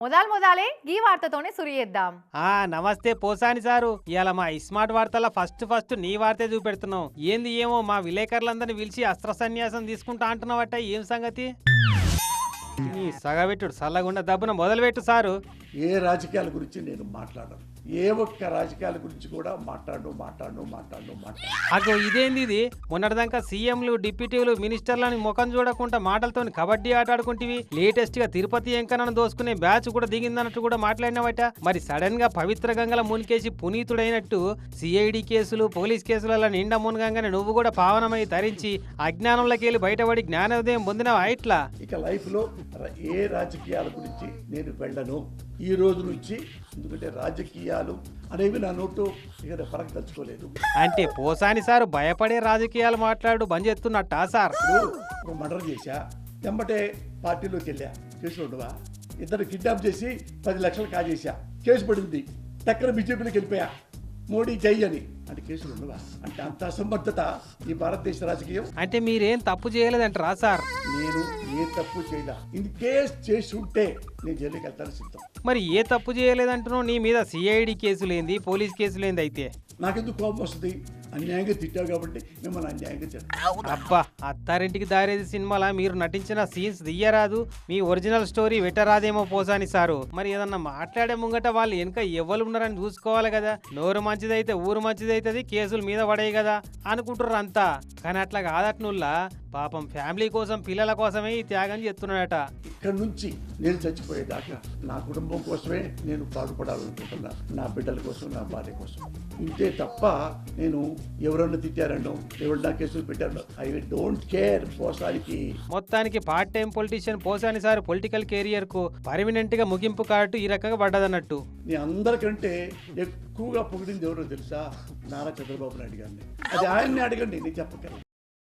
మొదలే ఈ వార్తతోనే సురియేద్దాం. నమస్తే పోసాని సారు. ఇవాళ మా ఇస్మార్ట్ వార్తల ఫస్ట్ నీ వార్తే చూపెడుతున్నాం. ఏంది ఏమో మా విలేకరులందరినీ పిలిచి అస్త్ర సన్యాసం తీసుకుంటా అంటున్నావట, ఏం సంగతి? నీ సగబెట్టుడు సల్లగుండ దబ్బున మొదలుపెట్టు సారు. ఏ రాజకీయాల గురించి నేను మాట్లాడను. ఏ ఒక్క రాజకీయాల గురించి కూడా మాట్లాడను. అగో ఇదేంది ఇది? మొన్నటిదాకా సీఎంలు డిప్యూటీలు మినిస్టర్లని ముఖం చూడకుండా మాటలతో కబడ్డీ ఆట ఆడుకుంటేవి. లేటెస్ట్ గా తిరుపతి ఎంకనను దోసుకునే బ్యాచ్ కూడా దిగిందన్నట్టు కూడా మాట్లాడినవట. మరి సడన్ గా పవిత్ర గంగల మునికేసి పునీతుడైనట్టు సిఐడి కేసులు పోలీస్ కేసులలో నిండా మునగంగానే నువ్వు కూడా పావనమై ధరించి అజ్ఞానంలోకి వెళ్ళి బయటపడి జ్ఞానోదయం పొందినవా ఇట్లా? ఇక లైఫ్ లో ఏ రాజకీయాల గురించి నేను వెళ్ళను ఈ రోజు నుంచి. ఎందుకంటే రాజకీయాలు అనేవి నా నోటు ఇక ఫరక్ తలుచుకోలేదు. అంటే పోసాని సారు భయపడే రాజకీయాలు మాట్లాడు బంద్ చేస్తున్నట్టా సార్? ఇప్పుడు మర్డర్ చేశా, వెంబటే పార్టీలోకి వెళ్ళా, కేసులు ఉండవా? ఇద్దరు కిడ్నాప్ చేసి 10 లక్షలు కాజేశా, కేసు పడింది. టక్కన బీజేపీలోకి వెళ్ళిపోయా, మోడీ జై అని. అంటే కేసులు ఉండవా? అంటే అంత అసమర్థత ఈ భారతదేశ రాజకీయం. అంటే మీరేం తప్పు చేయలేదంటారా సార్? నేను ఏ తప్పు చేయలే. ఇన్ కేస్ చేసి ఉంటే నేను జైలుకి వెళ్తాను సిద్ధం. మరి ఏ తప్పు చేయలేదంటున్నావు? నీ మీద సిఐడి కేసులేంది, పోలీస్ కేసులేంది? అయితే నాకెందుకు కోపం వస్తుంది? అన్యాయంగా తిట్టావు కాబట్టి మిమ్మల్ని అన్యాయంగా తిట్టాను. అబ్బా, అత్తారింటికి దారేది సినిమాలా మీరు నటించిన సీన్స్ దియ్యరాదు, మీ ఒరిజినల్ స్టోరీ వెటరాదేమో పోసాని సారు. మరి ఏదన్నా మాట్లాడే ముంగట వాళ్ళు వెనక ఎవరు ఉన్నారని చూసుకోవాలి కదా. నోరు మంచిదైతే ఊరు మంచిదైతుంది, కేసులు మీద పడేయి కదా అనుకుంటుర్రు అంతా. కానీ అట్లా కాదట్నుల్లా, పాపం ఫ్యామిలీ కోసం పిల్లల కోసమే ఈ త్యాగం చేస్తున్నాడట. ఇక్కడ నుంచి నేను చచ్చిపోయేదాకా నా కుటుంబం కోసమే నేను పాటుపడాలనుకుంటున్నా, నా బిడ్డల కోసం, నా భార్య కోసం. ఇంతే తప్ప నేను ఎవరన్నా తిట్టారనో, ఎవరు నా కేసులు పెట్టారనో ఐ డోంట్ కేర్. పోసానికి మొత్తానికి part time politician Posani sir political career కు పర్మినెంట్ గా ముగింపు కార్డు ఈ రకంగా పడ్డదన్నట్టు. నీ అందరికంటే ఎక్కువగా పొగిడింది ఎవరో తెలుసా? నారా చంద్రబాబు నాయుడు గారిని. అది ఆయన్ని అడగండి, నేను చెప్పగలను.